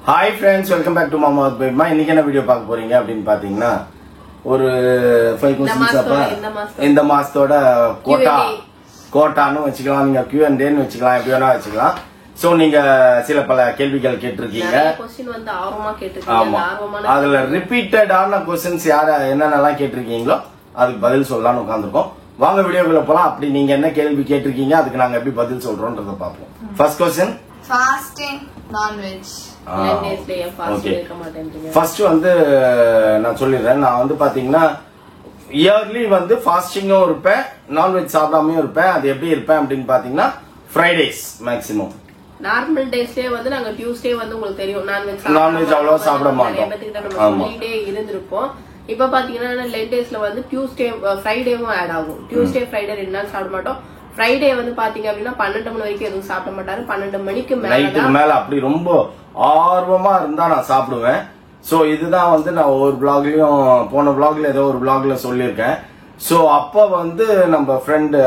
Hi friends, welcome back to Mama with Baby. இன்னைக்கு என்ன video பார்க்க போறீங்க அப்படின்னு பாத்தீங்கன்னா ஒரு 5 क्वेश्चंस அப்ப இந்த மாசத்தோட கோட்டான்னு வச்சுக்கலாம், நீங்க Q&Aன்னு வச்சுக்கலாம், எப்படி வேணா வச்சுக்கலாம். சோ நீங்க சில பல கேள்விகள் கேட்டிருக்கீங்க. क्वेश्चन வந்து ஆர்வமா கேட்டிருக்கீங்க. அதுல ரிப்பீட்டடான क्वेश्चंस யார என்னென்னலாம் கேட்டிருக்கீங்களோ அதுக்கு பதில் சொல்லலாம்னு உட்கார்ந்திருக்கோம். வாங்க வீடியோக்குள்ள போலாம். அப்படி நீங்க என்ன கேள்வி கேட்டிருக்கீங்க அதுக்கு நாங்க எப்படி பதில் சொல்றோம்ன்றத பாப்போம். First question, fasting non-veg. First வந்து நான் சொல்லிடுறேன். நான் வந்து பாத்தீங்கன்னா இயர்லி வந்து ஃபாஸ்டிங்கும் இருப்பேன், நான்வெஜ் சாப்பிடாமையும் இருப்பேன். அது எப்படி இருப்பேன் அப்படின்னு பாத்தீங்கன்னா ஃப்ரைடேஸ் மேக்ஸிமம். நார்மல் டேஸ்லயே வந்து நாங்க டியூஸ்டே வந்து உங்களுக்கு தெரியும் நான்வெஜ் அவ்வளவு சாப்பிட மாட்டோம். ஹாலிடே இருந்திருப்போம். இப்ப பாத்தீங்கன்னா லெட் டேஸ்ல வந்து டியூஸ்டே ஃப்ரைடேவும் ஆட் ஆகும். டியூஸ்டே ஃப்ரைடே 2 நாள் சாப்பிட மாட்டோம். ஃப்ரைடே வந்து பாத்தீங்க அப்படின்னா 12 மணி வரைக்கும் எதுவும் சாப்பிட மாட்டாரு. 12 மணிக்கு மேல அப்படி ரொம்ப ஆர்வமா இருந்தா நான் சாப்பிடுவேன். சோ இதுதான் வந்து நான் ஒரு பிளாக்லயும் போன பிளாக்ல ஏதோ ஒரு பிளாக்ல சொல்லியிருக்கேன். சோ அப்ப வந்து நம்ம ஃப்ரெண்ட்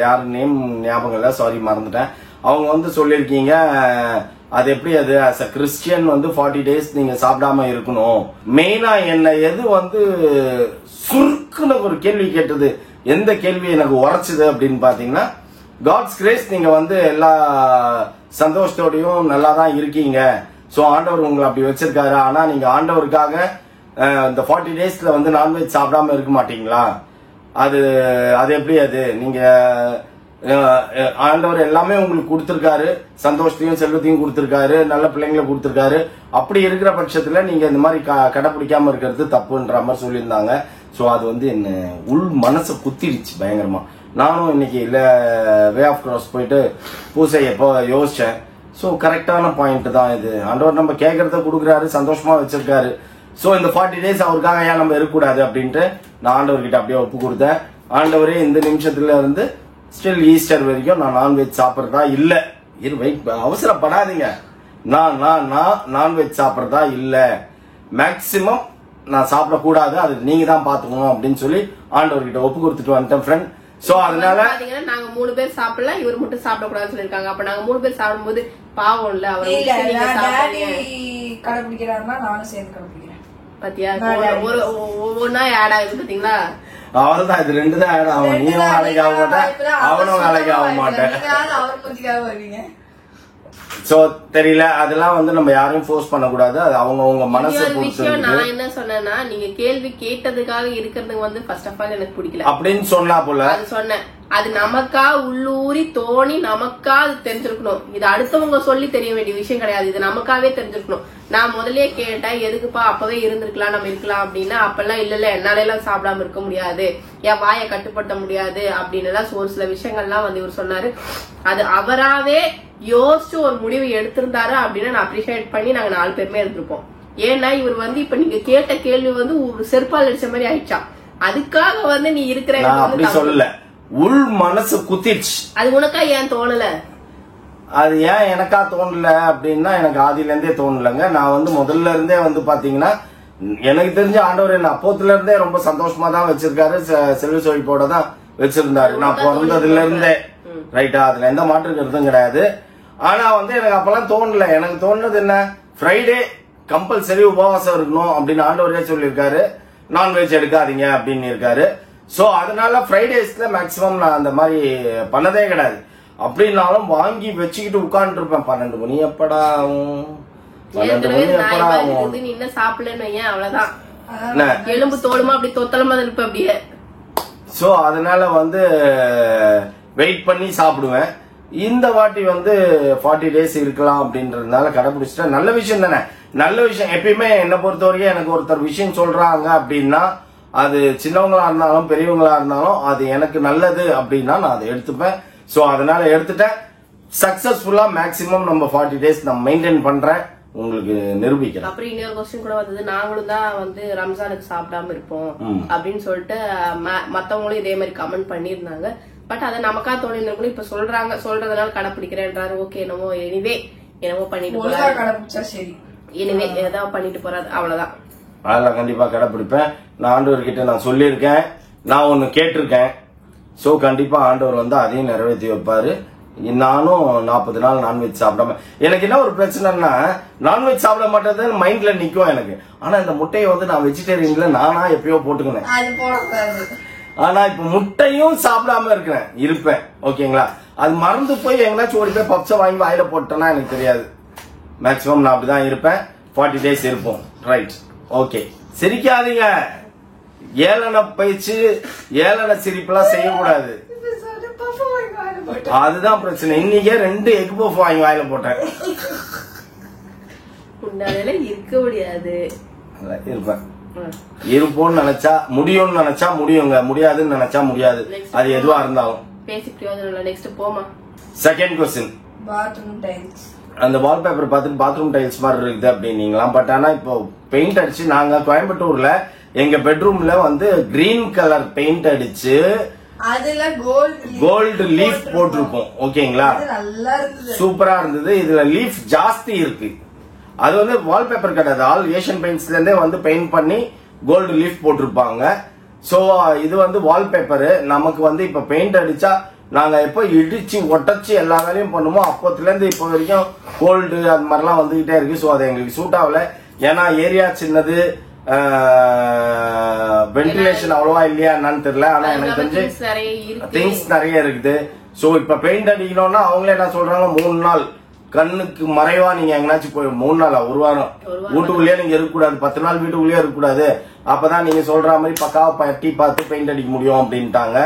யாரு நேம் ஞாபகம் இல்ல, சாரி மறந்துட்டேன். அவங்க வந்து சொல்லிருக்கீங்க அது எப்படி அது as a கிறிஸ்டியன் வந்து 40 days நீங்க சாப்பிடாம இருக்கணும். மெயினா என்ன எது வந்து சுருக்குன்னு ஒரு கேள்வி கேட்டது, எந்த கேள்வி எனக்கு உரைச்சது அப்படின்னு பாத்தீங்கன்னா காட்ஸ் கிரேஸ், நீங்க வந்து எல்லா சந்தோஷத்தோடையும் நல்லா தான் இருக்கீங்க. சோ ஆண்டவர் உங்களை அப்படி வச்சிருக்காரு. ஆனா நீங்க ஆண்டவருக்காக இந்த 40 daysல வந்து நான்வெஜ் சாப்பிடாம இருக்க மாட்டீங்களா? அது எப்படி அது நீங்க ஆண்டவர் எல்லாமே உங்களுக்கு கொடுத்திருக்காரு, சந்தோஷத்தையும் செல்வத்தையும் கொடுத்திருக்காரு, நல்ல பிள்ளைங்களை கொடுத்திருக்காரு. அப்படி இருக்கிற பட்சத்துல நீங்க இந்த மாதிரி கடைபிடிக்காம இருக்கிறது தப்புன்ற மாதிரி சொல்லியிருந்தாங்க. சோ அது வந்து என்ன உள் மனசை குத்திருச்சு பயங்கரமா. நானும் இன்னைக்கு இல்ல வே ஆஃப் கிராஸ் போயிட்டு பூசை எப்போ யோசிச்சேன். சோ கரெக்டான பாயிண்ட் தான் இது. ஆண்டவர் நம்ம கேட்கறத கொடுக்குறாரு, சந்தோஷமா வச்சிருக்காரு. சோ இந்த 40 days அவருக்காக ஏன் நம்ம இருக்கக்கூடாது அப்படின்ட்டு நான் ஆண்டவர்கிட்ட அப்படியே ஒப்பு கொடுத்தேன். ஆண்டவரே இந்த நிமிஷத்துல இருந்து ஸ்டில் ஈஸ்டர் வரைக்கும் நான் நான்வெஜ் சாப்பிட்றதா இல்ல. அவசரப்படாதீங்க, நான் நான்வெஜ் சாப்பிட்றதா இல்ல, மேக்சிமம் நான் சாப்பிடக்கூடாது, அது நீங்க தான் பாத்துக்கணும் அப்படின்னு சொல்லி ஆண்டவர்கிட்ட ஒப்பு கொடுத்துட்டு வந்துட்டேன் ஃப்ரெண்ட். சோ அதனால நாங்க 3 பேர் சாப்பிடல, இவர் மட்டும் சாப்பிடக்கூடாதுன்னு சொல்லிருக்காங்க. அப்ப நாங்க 3 பேர் சாப்பிடும்போது பாவம் இல்ல, அவர் கடைபிடிக்கிறாருன்னா நானும் சேர்ந்து கடைபிடிக்கிறேன். பாத்தியா, ஒவ்வொன்னா ஆட் ஆகுது பாத்தீங்களா? அவர்தான் இது 2 தான் ஆட் ஆகும். நீயும் வேலைக்கு ஆக மாட்டேன், அவனும் வேலைக்கு ஆக மாட்டேன். சோ தெரியல, அதெல்லாம் வந்து நம்ம யாரையும் ஃபோர்ஸ் பண்ண கூடாது. அது அவங்க மனசை பொறுத்து. நான் என்ன சொன்னேன்னா, நீங்க கேள்வி கேட்டதுக்காக இருக்கிறதுக்கு வந்து ஃபர்ஸ்ட் ஆஃப் ஆல் எனக்கு பிடிக்கல அப்படின்னு சொன்னா போல சொன்னேன். அது நமக்கா உள்ளூரி தோணி நமக்கா அது தெரிஞ்சிருக்கணும். இது அடுத்தவங்க சொல்லி தெரிய வேண்டிய விஷயம் கிடையாது, இது நமக்காவே தெரிஞ்சிருக்கணும். நான் முதல்லயே கேட்டேன், எதுக்குப்பா அப்பவே இருந்திருக்கலாம், நம்ம இருக்கலாம் அப்படின்னா, அப்பெல்லாம் இல்ல என்னால எல்லாம் சாப்பிடாம இருக்க முடியாது, என் வாயை கட்டுப்படுத்த முடியாது அப்படின்னு எல்லாம் ஒரு சில விஷயங்கள்லாம் வந்து இவர் சொன்னாரு. அது அவராவே யோசிச்சு ஒரு முடிவு எடுத்திருந்தாரு அப்படின்னா நான் அப்ரிஷியேட் பண்ணி நாங்க 4 பேருமே இருந்திருப்போம். ஏன்னா இவர் வந்து இப்ப நீங்க கேட்ட கேள்வி வந்து ஒரு செருப்பால் அடிச்ச மாதிரி ஆயிடுச்சா. அதுக்காக வந்து நீ இருக்கிற சொல்லல, உள் மனசு குத்திடுச்சு. அது உனக்கா ஏன் தோணல? அது ஏன் எனக்கா தோணல அப்படின்னா, எனக்கு ஆதியில இருந்தே தோணலங்க. நான் வந்து முதல்ல இருந்தே வந்து பாத்தீங்கன்னா எனக்கு தெரிஞ்ச ஆண்டவர் என்ன அப்போத்துல இருந்தே ரொம்ப சந்தோஷமா தான் வச்சிருக்காரு, செல்வ செழிப்போட தான் வச்சிருந்தாரு. நான் பிறந்ததுல இருந்தே ரைட்டா, அதுல எந்த மாற்று கருத்தும் கிடையாது. ஆனா வந்து எனக்கு அப்பெல்லாம் தோணல. எனக்கு தோணுது என்ன, ஃப்ரைடே கம்பல்சரி உபவாசம் இருக்கணும் அப்படின்னு ஆண்டவரே சொல்லியிருக்காரு, நான்வெஜ் எடுக்காதீங்க அப்படின்னு இருக்காரு. சோ அதனால ஃப்ரைடேஸ்ல மேக்சிமம் நான் அந்த மாதிரி பண்ணதே கிடையாது. அப்படின்னாலும் வாங்கி வச்சுக்கிட்டு உட்கார்ந்து இருப்பேன். 12 மணி எப்படா ஆகும், 12 மணி எப்படா ஆகும், நீ என்ன சாப்பிடலன்னு அவ்வளவுதான், எலும்பு தோலுமா அப்படி தொத்தலமா இருப்ப அப்படியே. சோ அதனால வந்து வெயிட் பண்ணி சாப்பிடுவேன். இந்த வாட்டி வந்து 40 days இருக்கலாம் அப்படின்றதுனால கடைபிடிச்சிட்டா நல்ல விஷயம் தானே. நல்ல விஷயம் எப்பயுமே என்ன பொறுத்த வரைக்கும், எனக்கு ஒருத்தர் விஷயம் சொல்றாங்க அப்படின்னா அது சின்னவங்களா இருந்தாலும் பெரியவங்களா இருந்தாலும் அது எனக்கு நல்லது அப்படின்னா நான் அதை எடுத்துப்பேன். சோ அதனால எடுத்துட்டேன். சக்சஸ்ஃபுல்லா மேக்சிமம் நம்ம 40 days நம்ம மெயின்டைன் பண்றேன், உங்களுக்கு நிரூபிக்கிறேன். அப்புறம் இன்னொரு கொஸ்டின் கூட வந்தது, நாங்களும் தான் வந்து ரம்ஜானுக்கு சாப்பிடாம இருப்போம் அப்படின்னு சொல்லிட்டு மத்தவங்களும் இதே மாதிரி கமெண்ட் பண்ணிருந்தாங்க. பட் அதை நமக்கா தோணிருக்கணும். இப்ப சொல்றதுனால கடைப்பிடிக்கிறேன்றாரு. ஓகே, என்னமோ பண்ணிட்டு போறாரு, இனிமே ஏதாவது பண்ணிட்டு போறாரு, அவ்வளவுதான். அதெல்லாம் கண்டிப்பா கடைப்பிடிப்பேன். நான் ஆண்டவர்கிட்ட நான் சொல்லியிருக்கேன், நான் ஒன்னு கேட்டிருக்கேன். சோ கண்டிப்பா ஆண்டவர் வந்து அதையும் நிறைவேற்றி வைப்பாரு. நானும் 40 நாள் நான்வெஜ் சாப்பிடாம. எனக்கு என்ன ஒரு பிரச்சனைன்னா நான்வெஜ் சாப்பிட மாட்டேது மைண்ட்ல நிக்கும் எனக்கு. ஆனா இந்த முட்டையை வந்து நான் வெஜிடேரியன்ல நானா எப்பயோ போட்டுக்கினேன். அது போடக்கூடாது. ஆனா இப்ப முட்டையும் சாப்பிடாம இருப்பேன். ஓகேங்களா, அது மறந்து போய் எங்கேயாச்சும் ஓடி போய் பப்ஸை வாங்கி வாயில போட்டேன்னா எனக்கு தெரியாது. மேக்சிமம் நான் அப்படிதான் இருப்பேன். 40 days இருப்போம். Right, okay. சிரிக்காதீங்க. ஏளன பயிற்சி ஏளன சிரிப்பெல்லாம் செய்யக்கூடாது. அதுதான் பிரச்சனை. இன்னைக்கே 2 எக் பஃப் வாங்கி வாயில போட்டேன். இருக்க முடியாது. இருப்பேன். இருப்போம்னு நினைச்சா முடியும்னு நினைச்சா முடியுங்க, முடியாதுன்னு நினைச்சா முடியாது. அது எதுவா இருந்தாலும் பேசி பிரயோஜனம் இல்ல. நெக்ஸ்ட் போமா. Second question. Bathroom tiles. அந்த வால்பேப்பர் பார்த்துட்டு பாத்ரூம் டைல்ஸ் மாதிரி இருக்குது அப்படின்னீங்களாம். பட் ஆனா இப்போ பெயிண்ட் அடிச்சு நாங்க கோயம்புத்தூர்ல எங்க பெட்ரூம்ல வந்து கிரீன் கலர் பெயிண்ட் அடிச்சு அதுல கோல்டு லீஃப் போட்டிருக்கோம். ஓகேங்களா, சூப்பரா இருந்தது. இதுல லீஃப் ஜாஸ்தி இருக்கு. அது வந்து வால்பேப்பர் கிடையாது, ஆல் ஏஷியன் பெயிண்ட்ஸ்ல இருந்தே வந்து பெயிண்ட் பண்ணி கோல்டு லீஃப் போட்டிருப்பாங்க. சோ இது வந்து வால்பேப்பர். நமக்கு வந்து இப்ப பெயிண்ட் அடிச்சா நாங்க எப்ப இடிச்சு ஒட்டச்சு எல்லா வேலையும் பண்ணுமோ அப்போத்துல இருந்து இப்போ வரைக்கும் கோல்டு அது மாதிரிலாம் வந்துகிட்டே இருக்கு. சோ அது எங்களுக்கு சூட் ஆகல. ஏன்னா ஏரியா சின்னது, வென்டிலேஷன் அவ்வளவா இல்லையா என்னன்னு தெரியல. ஆனா எனக்கு தெரிஞ்சு திங்ஸ் நிறைய இருக்குது. சோ இப்ப பெயிண்ட் அடிக்கணும்னா அவங்களே என்ன சொல்றாங்க, 3 நாள் கண்ணுக்கு மறைவா நீங்க எங்கனாச்சும் போய் 3 நாளா 1 வாரம் வீட்டுக்குள்ளேயே நீங்க இருக்கக்கூடாது, 10 நாள் வீட்டுக்குள்ளேயே இருக்கக்கூடாது. அப்பதான் நீங்க சொல்ற மாதிரி பக்காவா பட்டி பார்த்து பெயிண்ட் அடிக்க முடியும் அப்படின்ட்டாங்க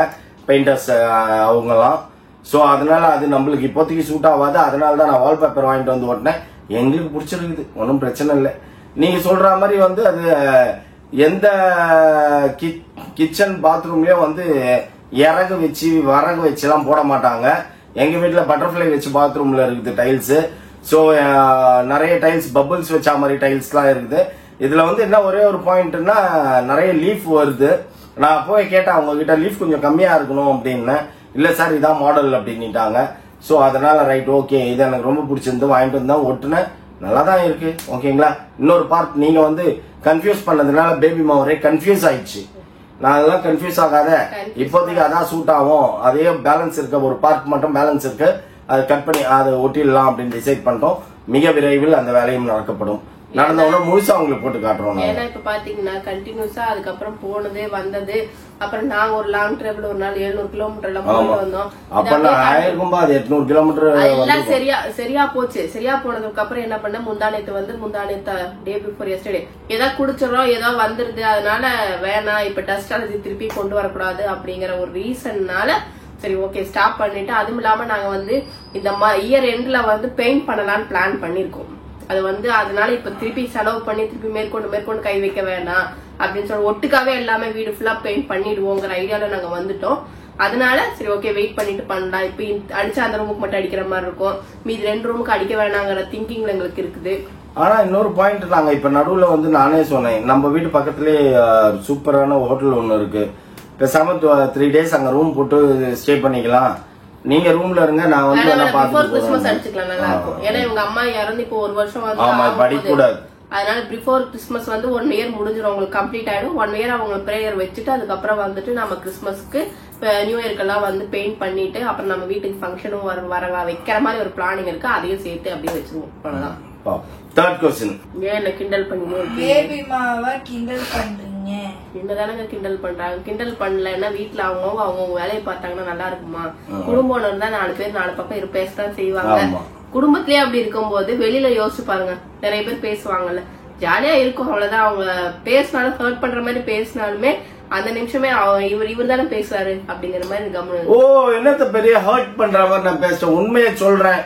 பெயிண்டர்ஸ் அவங்கலாம். சோ அதனால அது நம்மளுக்கு இப்போதைக்கு சூட் ஆகாது. அதனாலதான் நான் வால்பேப்பர் வாங்கிட்டு வந்து ஓட்டினேன். எங்களுக்கு பிடிச்சிருக்குது, ஒன்றும் பிரச்சனை இல்லை. நீங்க சொல்ற மாதிரி வந்து அது எந்த கிச்சன் பாத்ரூம்லயும் வந்து இறகு வச்சு வரகு வச்சு எல்லாம் போட மாட்டாங்க. எங்க வீட்டுல பட்டர்ஃபிளை வச்சு பாத்ரூம்ல இருக்குது டைல்ஸ். சோ நிறைய டைல்ஸ் பபிள்ஸ் வச்ச மாதிரி டைல்ஸ் எல்லாம் இருக்குது. இதுல வந்து என்ன ஒரே ஒரு பாயிண்ட்னா நிறைய லீஃப் வருது. நான் போய் கேட்டேன் அவங்க கிட்ட, லீஃப் கொஞ்சம் கம்மியா இருக்கணும் அப்படின்னு. இல்ல சார் இதான் மாடல் அப்படின்னுட்டாங்க. சோ அதனால ரைட் ஓகே, இது எனக்கு ரொம்ப பிடிச்சிருந்து வாங்கிட்டு வந்தா ஒட்டுனேன். நல்லா தான் இருக்கு. ஓகேங்களா, இன்னொரு பார்ட் நீங்க வந்து கன்ஃபியூஸ் பண்ணதுனால பேபி மாவரே கன்ஃபியூஸ் ஆயிடுச்சு. நான் அதெல்லாம் கன்ஃபியூஸ் ஆகாத, இப்போதைக்கு அதான் சூட் ஆகும். அதே பேலன்ஸ் இருக்க ஒரு பார்ட் மட்டும் பேலன்ஸ் இருக்கு, அதை கட் பண்ணி அதை ஒட்டிடலாம் அப்படின்னு டிசைட் பண்ணிட்டோம். மிக விரைவில் அந்த வேலையும் நடக்கப்படும். நடந்தவன முழுசா உங்களுக்கு போட்டு காட்டுறோம். ஏன்னா இப்ப பாத்தீங்கன்னா கண்டினியூஸா அதுக்கப்புறம் போனது வந்தது. அப்புறம் நாங்க ஒரு லாங் டிராவல் ஒரு நாள் 700 கிலோமீட்டர் எல்லாம் போயிட்டு வந்தோம். அப்பெல்லாம் 800 கிலோமீட்டர் எல்லாம் சரியா போச்சு. சரியா போனதுக்கு அப்புறம் என்ன பண்ண, முந்தானேத்து டே பிஃபோர் எஸ்டர்டே ஏதோ குடிச்சிடறோம், ஏதோ வந்துருது, அதனால வேணாம் இப்ப டஸ்ட் அலர்ஜி திருப்பி கொண்டு வரக்கூடாது அப்படிங்கிற ஒரு ரீசன்னால சரி ஓகே ஸ்டாப் பண்ணிட்டு, அதுவும் இல்லாம நாங்க வந்து இந்த இயர் எண்ட்ல வந்து பெயிண்ட் பண்ணலாம்னு பிளான் பண்ணிருக்கோம். அது வந்து அதனால இப்ப திருப்பி செலவு பண்ணி திருப்பி மேற்கொண்டு கை வைக்க வேணாம் அப்படின்னு சொல்லி ஒட்டுக்காவே எல்லாமே வீடு ஃபுல்லா பெயிண்ட் பண்ணிடுவோங்கிற ஐடியால நாங்க வந்துட்டோம். அதனால சரி ஓகே வெயிட் பண்ணிட்டு பண்ணலாம். இப்ப அடிச்சா அந்த ரூமுக்கு மட்டும் அடிக்கிற மாதிரி இருக்கும், மீதி 2 ரூமுக்கு அடிக்க வேணாங்கிற திங்கிங்ல எங்களுக்கு இருக்குது. ஆனா இன்னொரு பாயிண்ட் நாங்க இப்ப நடுவுல வந்து நானே சொன்னேன், நம்ம வீட்டு பக்கத்துலயே சூப்பரான ஹோட்டல் ஒண்ணு இருக்கு, பேசாம 3 days அங்க ரூம் போட்டு ஸ்டே பண்ணிக்கலாம். நீங்க ரூம்ல இருங்க, நான் வந்து கிறிஸ்மஸ் அடிச்சுக்கலாம், நல்லா இருக்கும். ஏன்னா இவங்க அம்மா இறந்து இப்போ 1 வருஷம் வந்து படிக்க கூடாது. அதனால பிஃபோர் கிறிஸ்மஸ் வந்து 1 year முடிஞ்சிடும், அவங்களுக்கு கம்ப்ளீட் ஆயிடும். 1 year அவங்க பிரேயர் வச்சுட்டு அதுக்கப்புறம் வந்துட்டு நம்ம கிறிஸ்மஸ்க்கு நியூ இயர்க்கெல்லாம் வந்து பெயிண்ட் பண்ணிட்டு அப்புறம் நம்ம வீட்டுக்கு ஃபங்க்ஷனும் வர வைக்கிற மாதிரி ஒரு பிளானிங் இருக்கு. அதையும் சேர்த்து அப்படியே வச்சிருவோம். அவ்வளவுதான். Third question. ஏன் கிண்டல் பண்ணீங்க? பேபி மாவை கிண்டல் பண்றீங்க. என்னதானங்க கிண்டல் பண்றாங்க? கிண்டல் பண்ணலன்னா வீட்டுல அவங்க வேலையை பார்த்தாங்கன்னா நல்லா இருக்குமா? குடும்பம் இருந்தா 4 பேர் 4 பக்கம் பேசதான் செய்வாங்க. குடும்பத்திலேயே அப்படி இருக்கும்போது வெளியில யோசிச்சு பாருங்க, நிறைய பேர் பேசுவாங்கல்ல, ஜாலியா இருக்கும் அவ்வளவுதான். அவங்க பேசினாலும் ஹர்ட் பண்ற மாதிரி பேசினாலுமே அந்த நிமிஷமே இவர் தானே பேசுறாரு அப்படிங்கிற மாதிரி கவனம். ஓ என்னத்த பெரிய ஹர்ட் பண்ற மாதிரி நான் பேசுறேன், உண்மையை சொல்றேன்.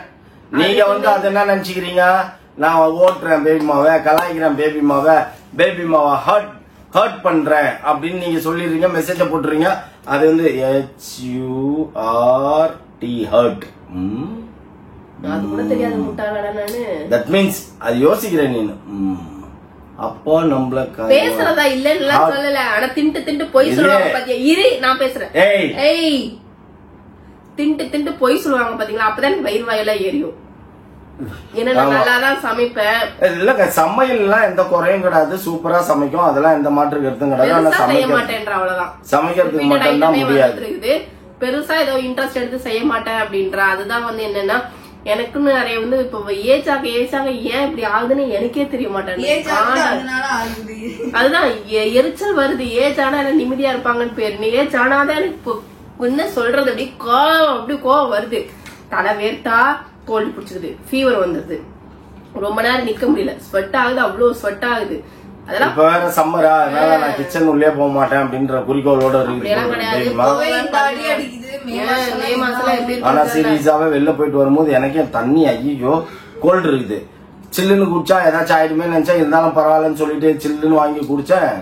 நீங்க வந்து அது என்ன நினைச்சுக்கிறீங்க, நான் ஓட்டுறேன் பேபி மாவை, கலாய்க்கிறேன் பேபி மாவை ஹர்ட் பண்றேன் அப்படின்னு நீங்க சொல்லிடுறீங்க, மெசேஜ போட்டுறீங்க. அது வந்து HURT ஹர்ட். அது கூட தெரியாது முட்டாளடா நானு. தட் மீன்ஸ் அது யோசிக்கிறேன் நீனு. அப்போ நம்மள பேசுறதா இல்லன்னு சொல்லல, ஆனா திண்டு பொய் சொல்லுவாங்க பாத்தியா? இரு நான் பேசுறேன். ஏய் திண்டு பொய் சொல்லுவாங்க பாத்தீங்களா? அப்பதான் வயிறு வாயெல்லாம் எரியும். ஏன்னா நான் நல்லாதான் சமைப்பேன். இல்லங்க சமையல் எல்லாம் எந்த குறையும் கிடையாது, சூப்பரா சமைக்கும், அதெல்லாம் எந்த மாற்று கருத்தும் கிடையாது. செய்ய மாட்டேன்ற அவ்வளவுதான். சமைக்கிறதுக்கு மட்டும் தான் முடியாது. பெருசா ஏதோ இன்ட்ரெஸ்ட் எடுத்து செய்ய மாட்டேன் அப்படின்றா. அதுதான் வந்து என்னன்னா எனக்குன்னு நிறைய வந்து இப்ப ஏஜாக ஏன் இப்படி ஆகுதுன்னு எனக்கே தெரிய மாட்டேன். அதுதான் எரிச்சல் வருது. ஏஜ் ஆனா என்ன நிம்மதியா இருப்பாங்கன்னு பேரு. ஏஜ் ஆனாதான் எனக்கு என்ன சொல்றது அப்படி கோவம் வருது. தலை வேர்த்தா கோல்டு பிடிச்சிருது, ஃபீவர் வந்துருது, ரொம்ப நேரம் நிக்க முடியல, ஸ்வெட் ஆகுது, அவ்வளவு ஸ்வெட் ஆகுது. அதெல்லாம் இப்ப வேற சம்மரா, அதனால நான் கிச்சன் உள்ளே போக மாட்டேன் அப்படின்ற குறிக்கோளோட இருக்கு. ஆனா சீரியஸாவே வெளில போயிட்டு வரும்போது எனக்கே தண்ணி ஐயோ கோல்டு இருக்குது. சில்லுன்னு குடிச்சா ஏதாச்சும் ஆயிடுமே நினைச்சா, இருந்தாலும் பரவாயில்லன்னு சொல்லிட்டு சில்லுன்னு வாங்கி குடிச்சேன்.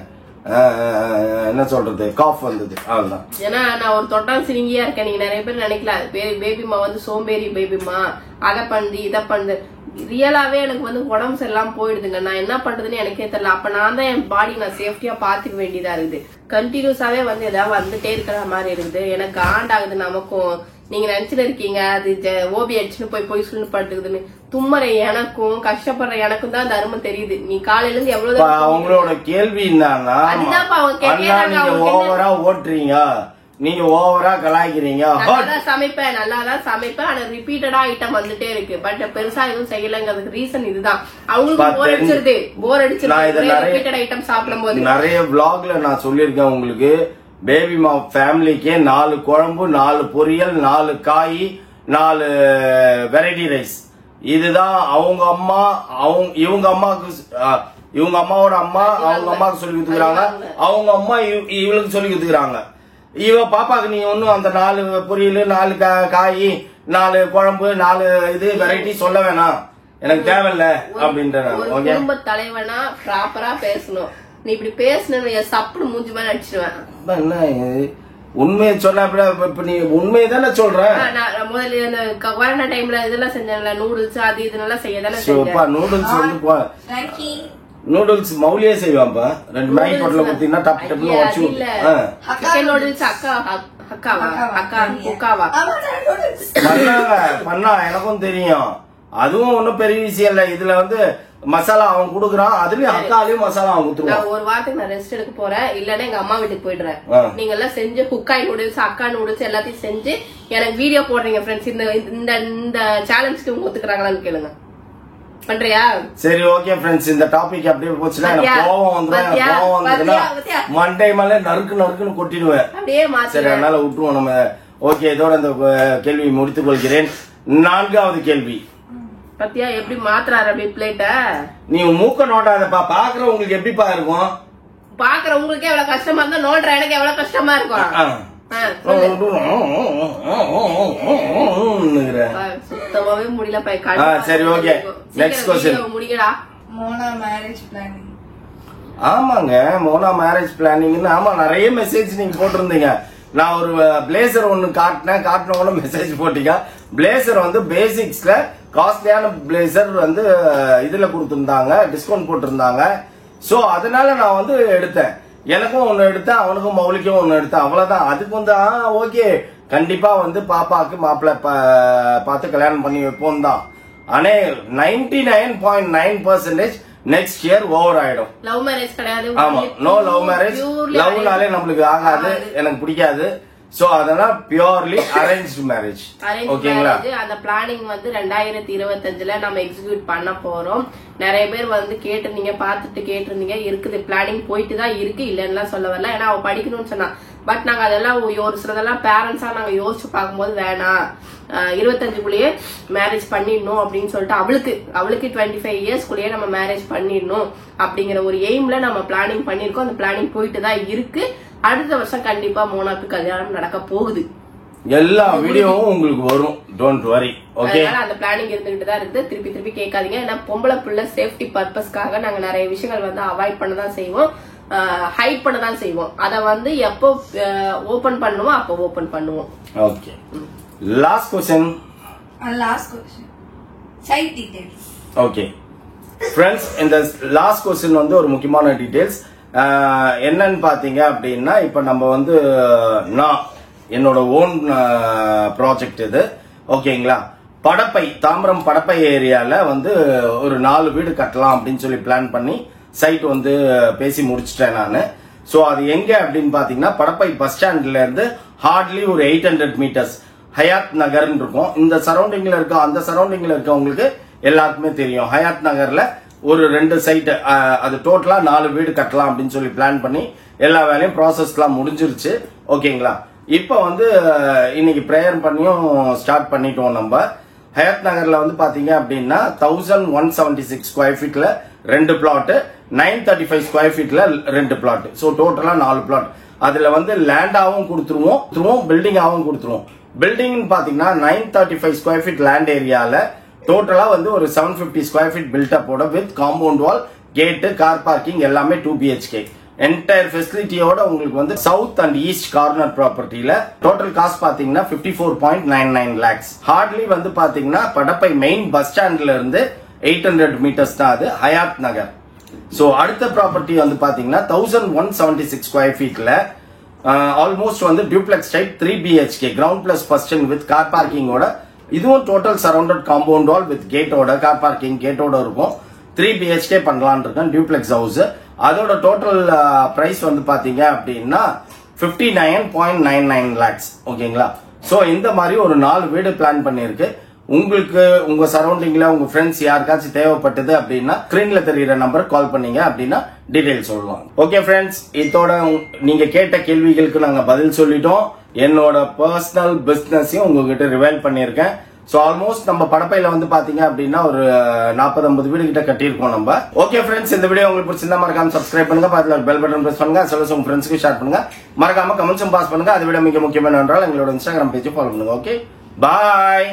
என்ன சொல்றது, காஃப் வந்தது. அவ்வளவுதான். ஏன்னா நான் ஒரு தொட்டால் சிரிங்கியா இருக்கேன். நீங்க நிறைய பேர் நினைக்கலாம் பேபிமா வந்து சோம்பேறி பேபிமா, அதை பண்ணுது இதை பண்ணுது. ரியலாவே எனக்கு வந்து உடம்பு சரியில்லாம போயிடுதுங்க. நான் என்ன பண்றதுன்னு எனக்கே தெரியல. அப்ப நான் தான் என் பாடி நான் சேஃப்டியா பாத்துக்க வேண்டியதா இருக்குது. கண்டினியூஸாவே வந்து ஏதாவது வந்துட்டே இருக்கிற மாதிரி இருக்குது. எனக்கு காண்டாகுது. நமக்கும் நீங்க நினைச்சுட்டு இருக்கீங்க அது ஓபி அடிச்சுன்னு போய் சொல்லு பட்டுக்குதுன்னு. தும்மற எனக்கும் கஷ்டப்படுற எனக்கும் தான் தர்மம் தெரியுது. நீ காலையில இருந்து எவ்வளவு அவங்களோட கேள்வி என்னன்னா, ஓவரா ஓட்டுறீங்க, நீங்க ஓவரா கலாய்க்கிறீங்க. சமைப்பேன், நல்லாதான் சமைப்பேன். ஆனா ரிப்பீட்டடா ஐட்டம் வந்துட்டே இருக்கு. பட் பெருசா எதுவும் செய்யலங்கிறதுக்கு ரீசன் இதுதான். அவங்களுக்கு போர் அடிச்சிருது, போர் அடிச்சிருது ரிப்பீட்டட் ஐட்டம் சாப்பிடும் போது. நிறைய vlogல நான் சொல்லியிருக்கேன் உங்களுக்கு, பேபிமா ஃபேமிலிக்கே 4 குழம்பு, 4 பொரியல், 4 காய், 4 வெரைட்டி ரைஸ். இதுதான் அவங்க அம்மா, இவங்க அம்மாவுக்கு, இவங்க அம்மாவோட அம்மா அவங்க அம்மாவுக்கு சொல்லி கொடுத்துக்கிறாங்க, அவங்க அம்மா இவளுக்கு சொல்லி கொடுத்துக்கிறாங்க. இவ பாப்பாக்கு நீ ஒன்னும் அந்த 4 பொரியல், 4 காய், 4 குழம்பு, 4 இது வெரைட்டி சொல்ல வேணாம், எனக்கு தேவையில்ல அப்படின்ற. குடும்ப தலைவனா ப்ராப்பரா பேசணும். நீ இப்படி பேசணும் சப்புடு மூஞ்சி மாதிரி அடிச்சிருவேன். என்ன உண்மையை சொன்ன, இப்ப நீ உண்மையை தானே சொல்ற. முதல்ல இந்த கொரோனா டைம்ல இதெல்லாம் செஞ்சேன்ல, நூடுல்ஸ் அது இதெல்லாம் செய்ய தானே செஞ்சேன். நூடுல்ஸ் வந்து நூடுல்ஸ் மௌலியே செய்வாப்பா. 2 மேகி பொட்டல குத்தினா டப் டப்னு வச்சு சிக்கன் நூடுல்ஸ் பண்ணா எனக்கும் தெரியும். அதுவும் ஒன்னும் பெரிய விஷயம் இல்ல. இதுல வந்து மசாலா அவன் குடுக்குறான், அதுலயும் அக்காலையும் மசாலா அவன் குடுத்துருவான். ஒரு வாரத்துக்கு நான் ரெஸ்ட் எடுக்க போறேன், இல்லன்னா எங்க அம்மா வீட்டுக்கு போயிடுறேன். நீங்க எல்லாம் செஞ்சு குக்காய் நூடுல்ஸ், அக்கா நூடுல்ஸ் எல்லாத்தையும் செஞ்சு எனக்கு வீடியோ போடுறீங்க ஃப்ரெண்ட்ஸ். இந்த சேலஞ்சுக்கு இவங்க ஒத்துக்கிறாங்களான்னு கேளுங்க. பண்றியா? சரி ஓகே ஃப்ரெண்ட்ஸ், இந்த டாபிக் அப்படியே போச்சுன்னா எனக்கு கோவம் வந்துடும். கோவம் வந்ததுன்னா மண்டை மேல நறுக்குன்னு கொட்டிடுவேன். சரி, அதனால விட்டுருவோம் நம்ம. ஓகே, இதோட இந்த கேள்வி முடித்துக் கொள்கிறேன். 4வது கேள்வி. பத்தியா எப்படி மாத்துறாரு அப்படி பிளேட்ட? நீ மூக்க நோட்டாதப்பா, பாக்குறவங்களுக்கு எப்படிப்பா இருக்கும்? பாக்குறவங்களுக்கே எவ்வளவு கஷ்டமா இருந்தா நோடுற எனக்கு எவ்வளவு கஷ்டமா இருக்கும். சுத்தமாவே முடியல. சரி ஓகே, நெக்ஸ்ட் क्वेश्चन. முடியடா. Mona marriage planning. ஆமாங்க, மோனா மேரேஜ் பிளானிங்னு ஆமா நிறைய மெசேஜ் நீங்க போட்டிருந்தீங்க. நான் ஒரு பிளேசர் ஒன்னு காட்டின மெசேஜ் போட்டீங்க. பிளேசர் வந்து பேசிக்ஸ்ல காஸ்ட்லியான பிளேசர் வந்து இதுல கொடுத்திருந்தாங்க, டிஸ்கவுண்ட் போட்டிருந்தாங்க. சோ அதனால நான் வந்து எடுத்தேன். எனக்கும் ஒன்னு எடுத்தேன், அவனுக்கும் மௌலிக்கும் ஒன்னு எடுத்தேன். அவ்வளவுதான். அதுக்கு வந்து ஓகே, கண்டிப்பா வந்து பாப்பாக்கு மாப்பிள்ள பார்த்து கல்யாணம் பண்ணி வைப்போம் தான். ஆனா 99.9% நெக்ஸ்ட் இயர் ஓவர் ஆயிடும். லவ் மேரேஜ் கிடையாது. ஆமா, நோ லவ் மேரேஜ். லவ்னாலே நம்மளுக்கு ஆகாது, எனக்கு பிடிக்காது. சோ அதனால பியூர்லி அரேஞ்ச்டு மேரேஜ். ஓகேங்களா? அந்த பிளானிங் வந்து 2025ல நம்ம எக்ஸிக்யூட் பண்ண போறோம். நிறைய பேர் வந்து கேட்டிருந்தீங்க, பார்த்துட்டு கேட்டிருந்தீங்க. இருக்குது, பிளானிங் போயிட்டு தான் இருக்கு, இல்லன்னா சொல்ல வரல. ஏன்னா அவ படிக்கணும்னு சொன்னா. பட் நாங்க அதெல்லாம் ஒரு சிலதெல்லாம் பேரண்ட்ஸா நாங்க யோசிச்சு பார்க்கும்போது வேணாம், 25குள்ளேயே மேரேஜ் பண்ணிடணும் அப்படின்னு சொல்லிட்டு அவளுக்கு 25 இயர்ஸ்குள்ளேயே நம்ம மேரேஜ் பண்ணிடணும் அப்படிங்கிற ஒரு எய்ம்ல நம்ம பிளானிங் பண்ணிருக்கோம். அந்த பிளானிங் போயிட்டு தான் இருக்கு. அடுத்த வருஷம் கண்டிப்பா மோனாக்கு கல்யாணம் நடக்க போகுது. எல்லா வீடியோவும் உங்களுக்கு வரும், டோன்ட் வரி. ஓகே, அந்த பிளானிங் இருந்துகிட்டு தான் இருக்கு. திருப்பி கேட்காதீங்க. ஏன்னா பொம்பளை பிள்ளை சேஃப்டி பர்பஸ்க்காக நாங்க நிறைய விஷயங்கள் வந்து அவாய்ட் பண்ணதான் செய்வோம், ஹைட் பண்ணதான் செய்வோம். அத வந்து எப்போ ஓபன் பண்ணுவோம் அப்போ ஓபன் பண்ணுவோம். Okay, last question. Side details. Okay friends, இந்த லாஸ்ட் क्वेश्चन வந்து ஒரு முக்கியமான டீடைல்ஸ். என்னன்னு பாத்தீங்க அப்படின்னா, இப்ப நம்ம வந்து நான் என்னோட ஓன் ப்ராஜெக்ட் இது. ஓகேங்களா? தாம்பரம் படப்பை ஏரியால வந்து ஒரு 4 வீடு கட்டலாம் அப்படின்னு சொல்லி பிளான் பண்ணி சைட் வந்து பேசி முடிச்சிட்டேன் நானு. சோ அது எங்க அப்படின்னு பாத்தீங்கன்னா படப்பை பஸ் ஸ்டாண்ட்ல இருந்து ஹார்ட்லி ஒரு 800 மீட்டர்ஸ் ஹயாத் நகர்னு இருக்கும். இந்த சரௌண்டிங்ல இருக்க அந்த சரௌண்டிங்ல இருக்கவங்களுக்கு எல்லாருக்குமே தெரியும். ஹயாத் நகர்ல ஒரு 2 சைட், அது டோட்டலா 4 வீடு கட்டலாம் அப்படின்னு சொல்லி பிளான் பண்ணி எல்லா வேலையும் ப்ராசஸ்லாம் முடிஞ்சிருச்சு. ஓகேங்களா? இப்ப வந்து இன்னைக்கு பிரேயர் பண்ணியும் ஸ்டார்ட் பண்ணிட்டோம். நம்ம ஹயாத் நகர்ல வந்து பாத்தீங்க அப்படின்னா 1176 ஸ்கொயர் ஃபீட்ல 2 பிளாட், 935 ஸ்கொயர் ஃபீட்ல 2 பிளாட். சோ டோட்டலா 4 பிளாட். அதுல வந்து லேண்டாவும் கொடுத்துருவோம், பில்டிங்காவும் கொடுத்துருவோம். பில்டிங் பாத்தீங்கன்னா 935 ஸ்கொயர் ஃபீட் லேண்ட் ஏரியால டோட்டலா வந்து ஒரு 750 ஸ்கொயர் ஃபீட் பில்டப்போட with compound wall, gate, car parking எல்லாமே 2 BHK. என்டையர் ஃபெசிலிட்டியோட உங்களுக்கு வந்து சவுத் அண்ட் ஈஸ்ட் கார்னர் ப்ராப்பர்ட்டியில டோட்டல் காஸ்ட் பாத்தீங்கன்னா 54.99 lakhs. ஹார்ட்லி வந்து பாத்தீங்கன்னா படப்பை மெயின் பஸ் ஸ்டாண்ட்ல இருந்து 800 மீட்டர்ஸ் தான் அது ஹயாத் நகர். சோ அடுத்த ப்ராப்பர்ட்டி வந்து பாத்தீங்கன்னா 1176 ஸ்கொயர் ஃபீட்ல ஆல்மோஸ்ட் வந்து duplex type 3 BHK ground plus first with car பார்க்கிங்கோட. இதுவும் total surrounded compound wall with கேட்டோட, கார் பார்க்கிங் கேட்டோட இருக்கும். 3 BHK பண்ணலான் இருக்கேன், டியூப்ளெக்ஸ் ஹவுஸ். அதோட டோட்டல் பிரைஸ் வந்து பாத்தீங்க அப்படின்னா 59.99 lakhs. ஓகேங்களா? சோ இந்த மாதிரி ஒரு 4 வீடு பிளான் பண்ணிருக்கு. உங்களுக்கு உங்க சரௌண்டிங்ல உங்க ஃப்ரெண்ட்ஸ் யாருக்காச்சும் தேவைப்பட்டது அப்படின்னா ஸ்கிரீன்ல தெரியுற நம்பர் கால் பண்ணீங்க அப்படின்னா டீடைல் சொல்லலாம். ஓகே ஃப்ரெண்ட்ஸ், இதோட நீங்க கேட்ட கேள்விகளுக்கு நாங்க பதில் சொல்லிட்டோம். என்னோட பர்சனல் பிசினஸையும் உங்ககிட்ட ரிவைல் பண்ணிருக்கேன். சோ ஆல்மோஸ்ட் நம்ம படப்பையில வந்து பாத்தீங்க அப்படின்னா ஒரு 40-50 வீடு கிட்ட கட்டியிருக்கோம் நம்ம. ஓகே ஃப்ரெண்ட்ஸ், இந்த வீடியோ உங்களுக்கு பிடிச்சிருந்தா மறக்காம சப்ஸ்கிரைப் பண்ணுங்க, பக்கத்துல பெல் பட்டன் பிரஸ் பண்ணுங்க, சொல்லுங்க உங்க ஃப்ரெண்ட்ஸ்க்கு ஷேர் பண்ணுங்க, மறக்காம கமெண்ட்ஸும் பாஸ் பண்ணுங்க. அதை விட மிக முக்கியமான என்றால் எங்களோட இன்ஸ்டாகிராம் பேஜ் ஃபாலோ பண்ணுங்க. ஓகே, பாய்.